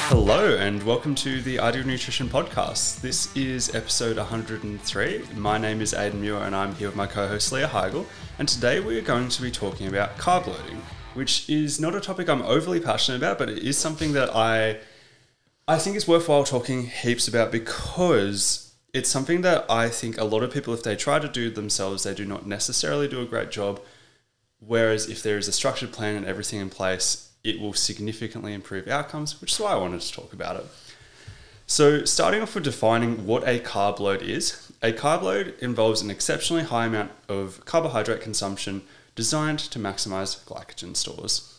Hello and welcome to the Ideal Nutrition Podcast. This is episode 103. My name is Aidan Muir and I'm here with my co-host Leah Higl, and today we are going to be talking about carb loading, which is not a topic I'm overly passionate about, but it is something that I think is worthwhile talking heaps about because it's something that I think a lot of people, if they try to do themselves, they do not necessarily do a great job, whereas if there is a structured plan and everything in place, it will significantly improve outcomes, which is why I wanted to talk about it. So starting off with defining what a carb load is. A carb load involves an exceptionally high amount of carbohydrate consumption designed to maximize glycogen stores.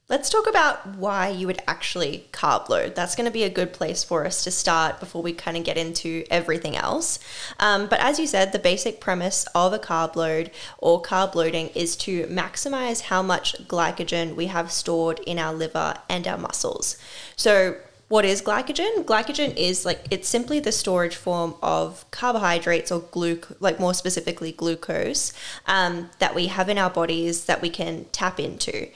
Let's talk about why you would actually carb load. That's going to be a good place for us to start before we kind of get into everything else. But as you said, the basic premise of a carb load or carb loading is to maximize how much glycogen we have stored in our liver and our muscles. So what is glycogen? Glycogen is it's simply the storage form of carbohydrates or more specifically glucose that we have in our bodies that we can tap into.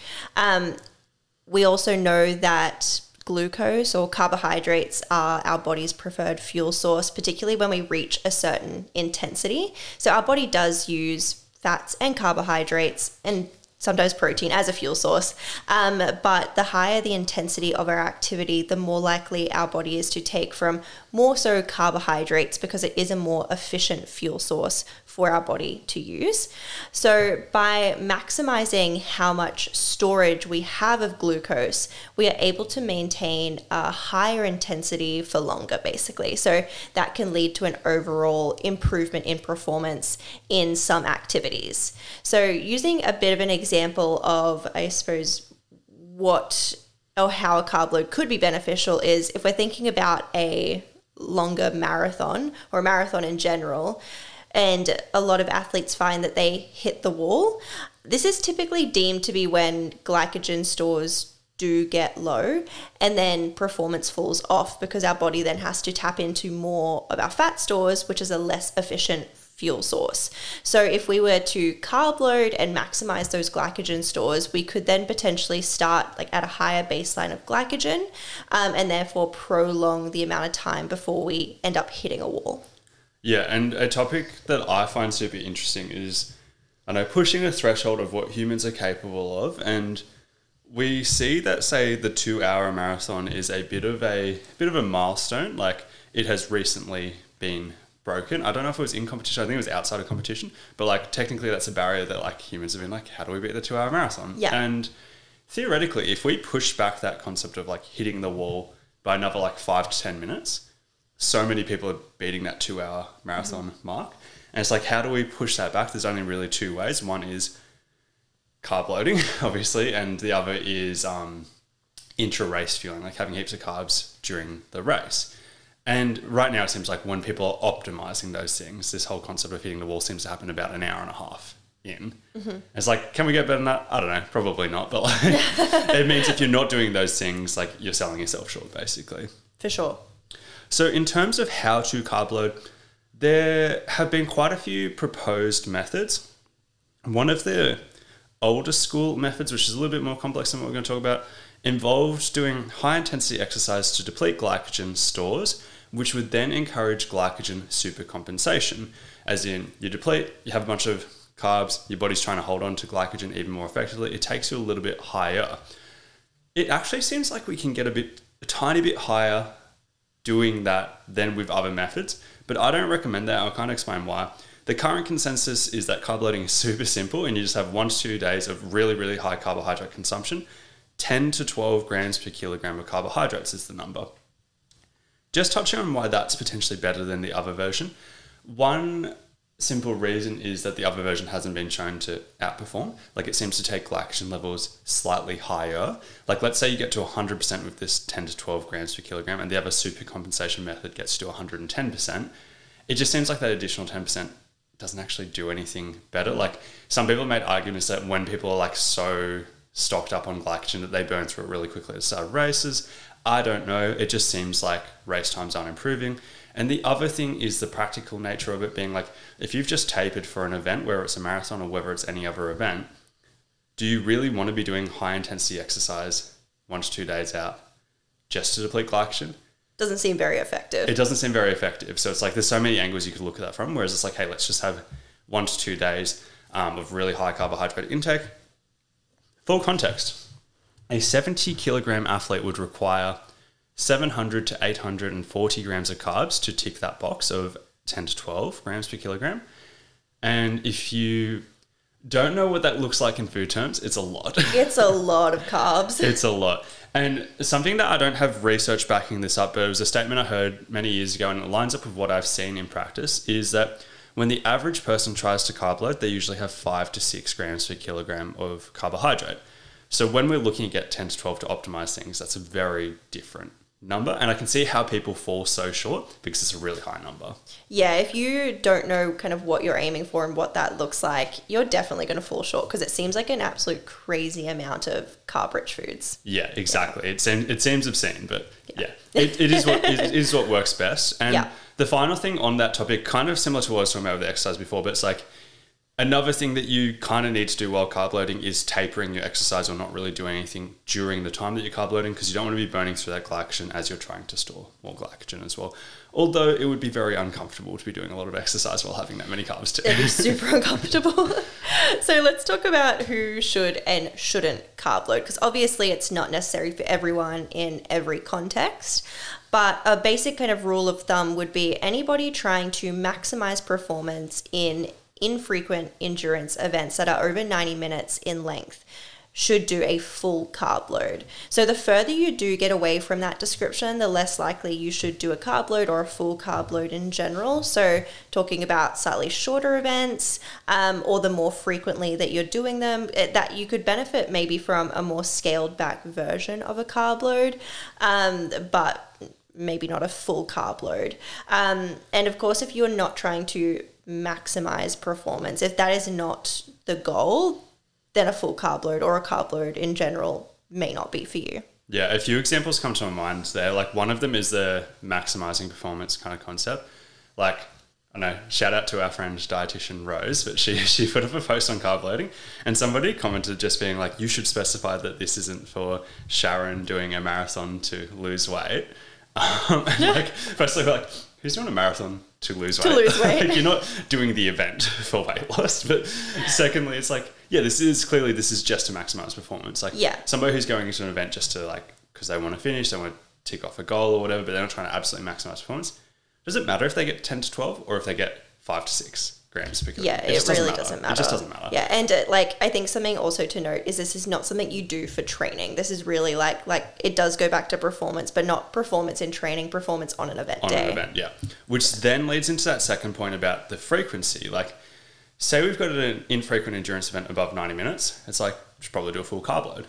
We also know that glucose or carbohydrates are our body's preferred fuel source, particularly when we reach a certain intensity. So our body does use fats and carbohydrates and sometimes protein as a fuel source. But the higher the intensity of our activity, the more likely our body is to take from more so carbohydrates because it is a more efficient fuel source for our body to use. So by maximizing how much storage we have of glucose, we are able to maintain a higher intensity for longer, basically. So that can lead to an overall improvement in performance in some activities. So using a bit of an example of, I suppose, how a carb load could be beneficial is if we're thinking about a longer marathon or a marathon in general, and a lot of athletes find that they hit the wall. This is typically deemed to be when glycogen stores do get low and then performance falls off because our body then has to tap into more of our fat stores, which is a less efficient fuel source. So if we were to carb load and maximize those glycogen stores, we could then potentially start at a higher baseline of glycogen and therefore prolong the amount of time before we end up hitting a wall. Yeah, and a topic that I find super interesting is, pushing a threshold of what humans are capable of, and we see that, say, the 2-hour marathon is a bit of a milestone. It has recently been broken. I don't know if it was in competition. I think it was outside of competition, but technically that's a barrier that humans have been how do we beat the 2-hour marathon? Yeah. And theoretically, if we push back that concept of hitting the wall by another 5 to 10 minutes, so many people are beating that 2-hour marathon mark. And it's how do we push that back? There's only really two ways. One is carb loading, obviously, and the other is intra-race fueling, having heaps of carbs during the race. And right now it seems like when people are optimizing those things, this whole concept of hitting the wall seems to happen about an hour and a half in. Mm-hmm. It's can we get better than that? I don't know, probably not. But it means if you're not doing those things, you're selling yourself short, basically. For sure. So in terms of how to carb load, there have been quite a few proposed methods. One of the older school methods, which is a little bit more complex than what we're going to talk about, involved doing high intensity exercise to deplete glycogen stores, which would then encourage glycogen supercompensation. As in, you deplete, you have a bunch of carbs, your body's trying to hold on to glycogen even more effectively. It takes you a little bit higher. It actually seems like we can get a tiny bit higher doing that than with other methods, but I don't recommend that. I'll kind of explain why. The current consensus is that carb loading is super simple and you just have 1 to 2 days of really, really high carbohydrate consumption. 10 to 12 grams per kilogram of carbohydrates is the number. Just touching on why that's potentially better than the other version. One simple reason is that the other version hasn't been shown to outperform. It seems to take glycogen levels slightly higher. Let's say you get to 100% with this 10 to 12 grams per kilogram and the other supercompensation method gets to 110%. It just seems like that additional 10% doesn't actually do anything better. Some people made arguments that when people are so stocked up on glycogen that they burn through it really quickly at the start of races. I don't know. It just seems like race times aren't improving. And the other thing is the practical nature of it being if you've just tapered for an event, whether it's a marathon or whether it's any other event, do you really want to be doing high intensity exercise 1 to 2 days out just to deplete glycogen. Doesn't seem very effective. It doesn't seem very effective. So it's like there's so many angles you could look at that from, whereas it's like, hey, let's just have 1 to 2 days of really high carbohydrate intake. Full context, a 70 kilogram athlete would require 700 to 840 grams of carbs to tick that box of 10 to 12 grams per kilogram. And if you don't know what that looks like in food terms, it's a lot. It's a lot of carbs. It's a lot. And something that I don't have research backing this up, but it was a statement I heard many years ago, and it lines up with what I've seen in practice, is that when the average person tries to carb load, they usually have 5 to 6 grams per kilogram of carbohydrate. So when we're looking to get 10 to 12 to optimize things, that's a very different number. And I can see how people fall so short because it's a really high number. Yeah, if you don't know kind of what you're aiming for and what that looks like, you're definitely going to fall short because it seems like an absolute crazy amount of carb-rich foods. Yeah, exactly. Yeah. It seems obscene, but it is what works best. And the final thing on that topic, kind of similar to what I was talking about with the exercise before, but it's like another thing that you kind of need to do while carb loading is tapering your exercise or not really doing anything during the time that you're carb loading, because you don't want to be burning through that glycogen as you're trying to store more glycogen as well. Although it would be very uncomfortable to be doing a lot of exercise while having that many carbs too. It'd be super uncomfortable. So let's talk about who should and shouldn't carb load, because obviously it's not necessary for everyone in every context. But a basic kind of rule of thumb would be anybody trying to maximize performance in infrequent endurance events that are over 90 minutes in length should do a full carb load. So the further you do get away from that description, the less likely you should do a carb load or a full carb load in general. So talking about slightly shorter events, or the more frequently that you're doing them, that you could benefit maybe from a more scaled back version of a carb load, but maybe not a full carb load. And of course, if you're not trying to maximize performance, if that is not the goal, then a full carb load or a carb load in general may not be for you. Yeah, a few examples come to my mind there. Like one of them is the maximizing performance kind of concept. Like, I know, shout out to our friend dietitian Rose, but she put up a post on carb loading and somebody commented just being like, you should specify that this isn't for Sharon doing a marathon to lose weight. And like, firstly, like, who's doing a marathon to lose weight? To lose weight. Like, you're not doing the event for weight loss. But secondly, it's like, yeah, this is just to maximize performance. Like, somebody who's going into an event just to like, because they want to finish, they want to tick off a goal or whatever, but they're not trying to absolutely maximize performance. Does it matter if they get 10 to 12 or if they get 5 to 6 grams per kilogram? Yeah, it really doesn't matter. It just doesn't matter. Yeah, and like I think something also to note is this is not something you do for training. This is really like it does go back to performance, but not performance in training, performance on an event day. On an event, yeah. Which then leads into that second point about the frequency. Like, say we've got an infrequent endurance event above 90 minutes, it's like, we should probably do a full carb load.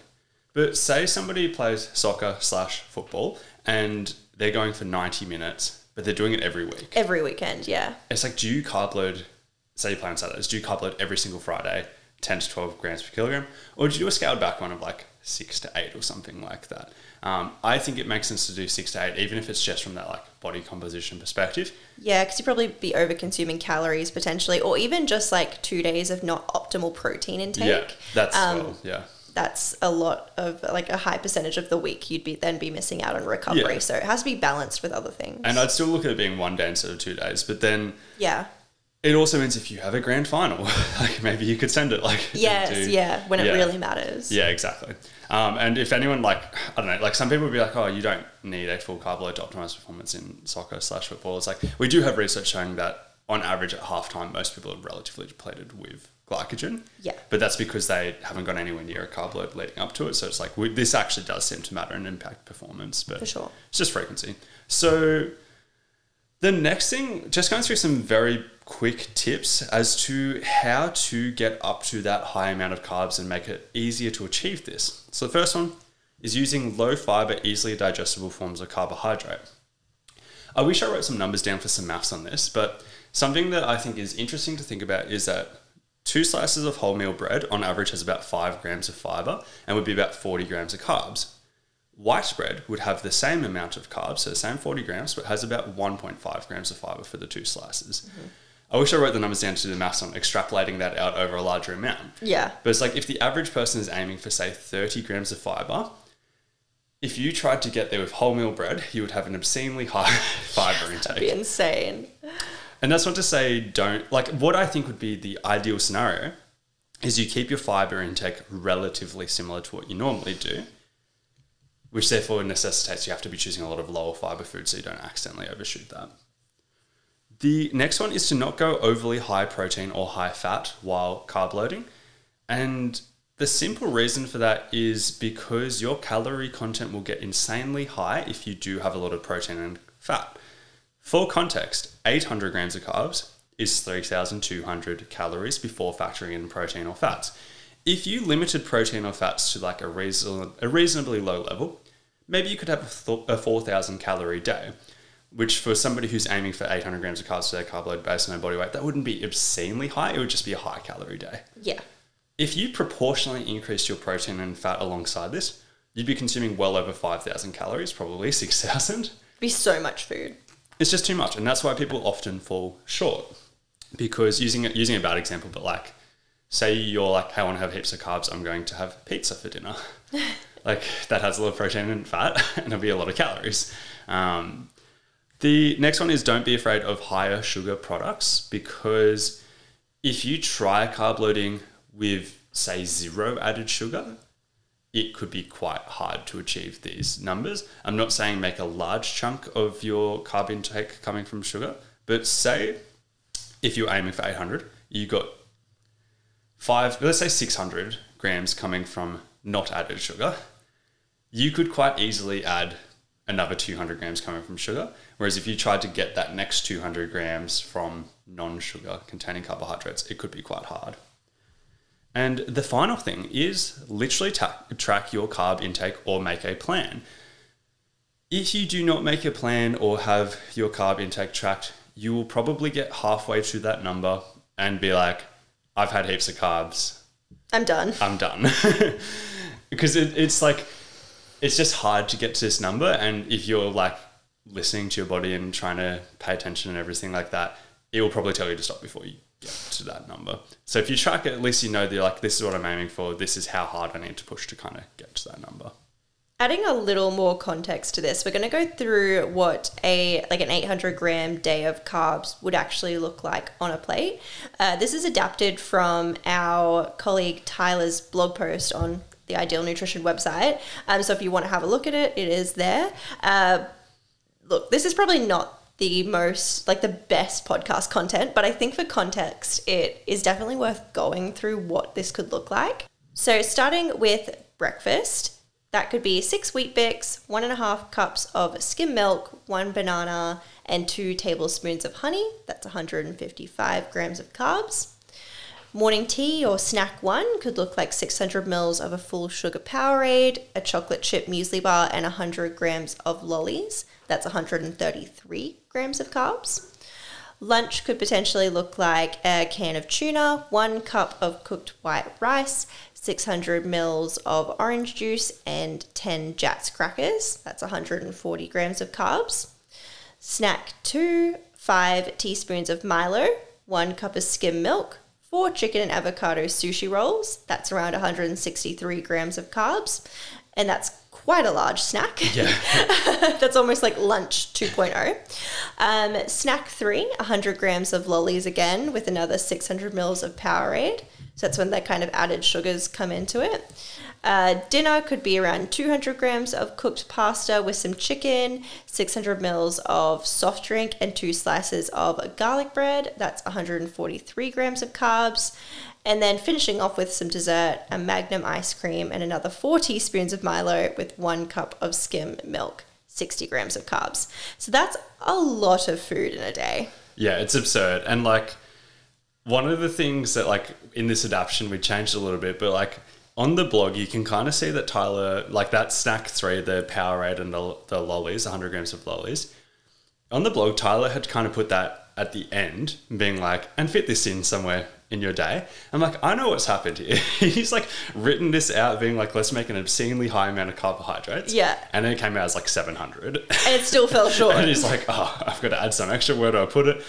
But say somebody plays soccer/football and they're going for 90 minutes, but they're doing it every week. Every weekend, yeah. It's like, do you carb load, say you play on Saturdays, do you carb load every single Friday, 10 to 12 grams per kilogram? Or do you do a scaled back one of like 6 to 8 or something like that? I think it makes sense to do 6 to 8, even if it's just from that like body composition perspective. Yeah, because you'd probably be over consuming calories potentially, or even just like 2 days of not optimal protein intake. Yeah, that's that's a lot of like a high percentage of the week you'd be missing out on recovery. Yeah. So it has to be balanced with other things. And I'd still look at it being 1 day instead of 2 days, but then it also means if you have a grand final, like maybe you could send it like when it really matters. Yeah, exactly. And if anyone like, I don't know, like some people would be like, oh, you don't need a full carb load to optimize performance in soccer/football. It's like, we do have research showing that on average at halftime, most people are relatively depleted with glycogen. Yeah. But that's because they haven't gone anywhere near a carb load leading up to it. So it's like, this actually does seem to matter and impact performance, but for sure, it's just frequency. So the next thing, just going through some very quick tips as to how to get up to that high amount of carbs and make it easier to achieve this. So the first one is using low fiber, easily digestible forms of carbohydrate. I wish I wrote some numbers down for some maths on this, but something that I think is interesting to think about is that 2 slices of wholemeal bread on average has about 5 grams of fiber and would be about 40 grams of carbs. White bread would have the same amount of carbs, so the same 40 grams, but has about 1.5 grams of fiber for the 2 slices. Mm-hmm. I wish I wrote the numbers down to do the maths on extrapolating that out over a larger amount. Yeah. But it's like, if the average person is aiming for, say, 30 grams of fiber, if you tried to get there with wholemeal bread, you would have an obscenely high fiber intake. That'd be insane. And that's not to say what I think would be the ideal scenario is you keep your fiber intake relatively similar to what you normally do, which therefore necessitates you have to be choosing a lot of lower fiber foods so you don't accidentally overshoot that. The next one is to not go overly high protein or high fat while carb loading. And the simple reason for that is because your calorie content will get insanely high if you do have a lot of protein and fat. For context, 800 grams of carbs is 3,200 calories before factoring in protein or fats. If you limited protein or fats to like a reasonably low level, maybe you could have a 4,000 calorie day, which for somebody who's aiming for 800 grams of carbs for their carb load based on their body weight, that wouldn't be obscenely high. It would just be a high calorie day. Yeah. If you proportionally increased your protein and fat alongside this, you'd be consuming well over 5,000 calories, probably 6,000. Be so much food. It's just too much. And that's why people often fall short. Because using a bad example, but like, say you're like, hey, I want to have heaps of carbs, I'm going to have pizza for dinner. Like, that has a lot of protein and fat, and it'll be a lot of calories. The next one is don't be afraid of higher sugar products, because if you try carb loading with, say, 0 added sugar, it could be quite hard to achieve these numbers. I'm not saying make a large chunk of your carb intake coming from sugar, but say if you're aiming for 800, you got let's say 600 grams coming from not added sugar. You could quite easily add another 200 grams coming from sugar. Whereas if you tried to get that next 200 grams from non-sugar containing carbohydrates, it could be quite hard. And the final thing is literally track your carb intake or make a plan. If you do not make a plan or have your carb intake tracked, you will probably get halfway to that number and be like, I've had heaps of carbs. I'm done. Because it's like, it's just hard to get to this number. And if you're like listening to your body and trying to pay attention and everything like that, it will probably tell you to stop before you get to that number. So if you track it, at least you know that you're like, this is what I'm aiming for. This is how hard I need to push to kind of get to that number. Adding a little more context to this, we're going to go through what an 800 gram day of carbs would actually look like on a plate. This is adapted from our colleague Tyler's blog post on the Ideal Nutrition website. So if you want to have a look at it, it is there. Look, this is probably not the most, the best podcast content, but I think for context, it is definitely worth going through what this could look like. So starting with breakfast, that could be 6 Weet Bix, 1.5 cups of skim milk, 1 banana, and 2 tablespoons of honey. That's 155 grams of carbs. Morning tea or snack 1 could look like 600 mils of a full sugar Powerade, a chocolate chip muesli bar, and 100 grams of lollies. That's 133 grams of carbs. Lunch could potentially look like a can of tuna, 1 cup of cooked white rice, 600 mils of orange juice, and 10 Jatz crackers. That's 140 grams of carbs. Snack 2, 5 teaspoons of Milo, 1 cup of skim milk, 4 chicken and avocado sushi rolls. That's around 163 grams of carbs. And that's quite a large snack. Yeah. That's almost like lunch 2.0. Snack 3, 100 grams of lollies again with another 600 mils of Powerade. So that's when the kind of added sugars come into it. Dinner could be around 200 grams of cooked pasta with some chicken, 600 mils of soft drink, and 2 slices of garlic bread. That's 143 grams of carbs. And then finishing off with some dessert, a Magnum ice cream, and another 4 teaspoons of Milo with 1 cup of skim milk, 60 grams of carbs. So that's a lot of food in a day. Yeah, it's absurd. And one of the things that in this adaptation we changed a little bit, but on the blog you can kind of see that Tyler, that snack 3, the Powerade and the lollies, 100 grams of lollies, on the blog Tyler had kind of put that at the end, being and fit this in somewhere in your day. I'm I know what's happened here. He's written this out being let's make an obscenely high amount of carbohydrates. Yeah. And then it came out as 700. And it still fell short. And he's I've got to add some extra. Where do I put it?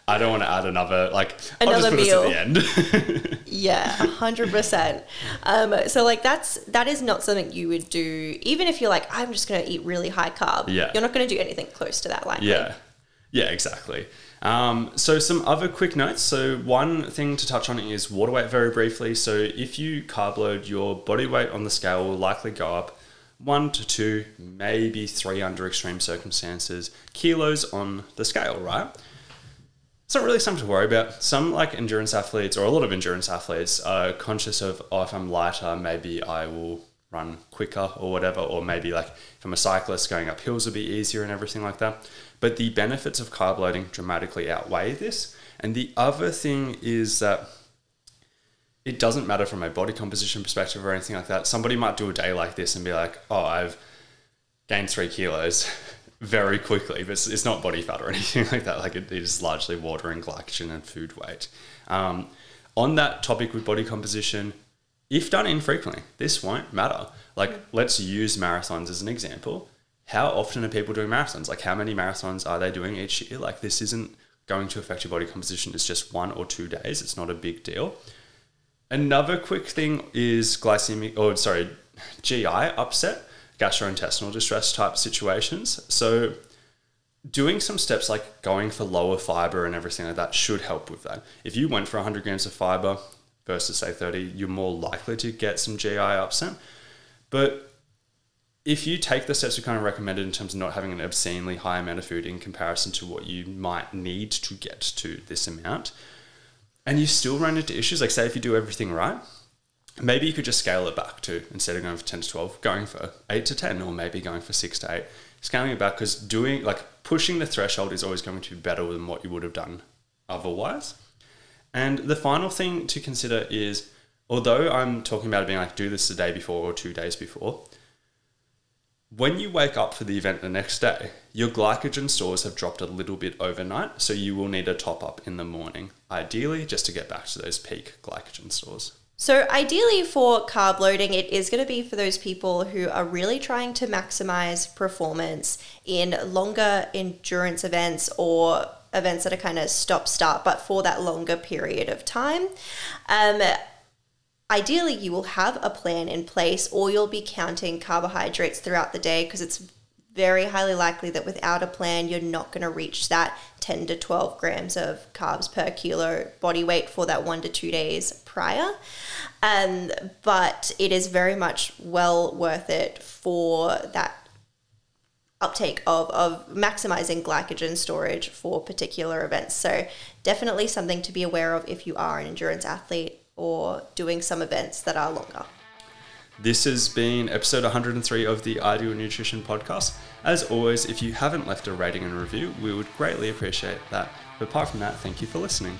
I don't want to add another another I'll just put meal this at the end. Yeah, 100%. So like that is not something you would do, even if you're like, I'm just going to eat really high carb. Yeah. You're not going to do anything close to that likely. Yeah, exactly. So some other quick notes. So one thing to touch on is water weight very briefly. So if you carb load, your body weight on the scale will likely go up 1 to 2, maybe 3 under extreme circumstances, kilos on the scale, right? It's not really something to worry about. Some like endurance athletes, or a lot of endurance athletes, are conscious of, oh, if I'm lighter, maybe I will run quicker or whatever, or maybe like if I'm a cyclist, going up hills will be easier and everything like that. But the benefits of carb loading dramatically outweigh this. And the other thing is that it doesn't matter from a body composition perspective or anything like that. Somebody might do a day like this and be like, oh, I've gained 3 kilos very quickly, but it's not body fat or anything like that. Like it is largely water and glycogen and food weight. On that topic with body composition, if done infrequently, this won't matter. Like let's use marathons as an example. How often are people doing marathons? Like how many marathons are they doing each year? Like this isn't going to affect your body composition. It's just 1 or 2 days. It's not a big deal. Another quick thing is GI upset, gastrointestinal distress type situations. So doing some steps like going for lower fiber and everything like that should help with that. If you went for 100 grams of fiber versus say 30, you're more likely to get some GI upset. But if you take the steps we kind of recommended in terms of not having an obscenely high amount of food in comparison to what you might need to get to this amount, and you still run into issues, like say if you do everything right, maybe you could just scale it back to, instead of going for 10 to 12, going for 8 to 10, or maybe going for 6 to 8, scaling it back, because pushing the threshold is always going to be better than what you would have done otherwise. And the final thing to consider is, although I'm talking about it being like, do this the day before or 2 days before, when you wake up for the event the next day, your glycogen stores have dropped a little bit overnight, so you will need a top up in the morning, ideally just to get back to those peak glycogen stores. So ideally for carb loading, it is going to be for those people who are really trying to maximize performance in longer endurance events or events that are kind of stop-start, but for that longer period of time. Ideally, you will have a plan in place, or you'll be counting carbohydrates throughout the day, because it's very highly likely that without a plan, you're not going to reach that 10 to 12 grams of carbs per kilo body weight for that 1 to 2 days prior. But it is very much well worth it for that uptake of maximizing glycogen storage for particular events. So definitely something to be aware of if you are an endurance athlete or doing some events that are longer. This has been episode 103 of the Ideal Nutrition Podcast. As always, if you haven't left a rating and review, we would greatly appreciate that. But apart from that, thank you for listening.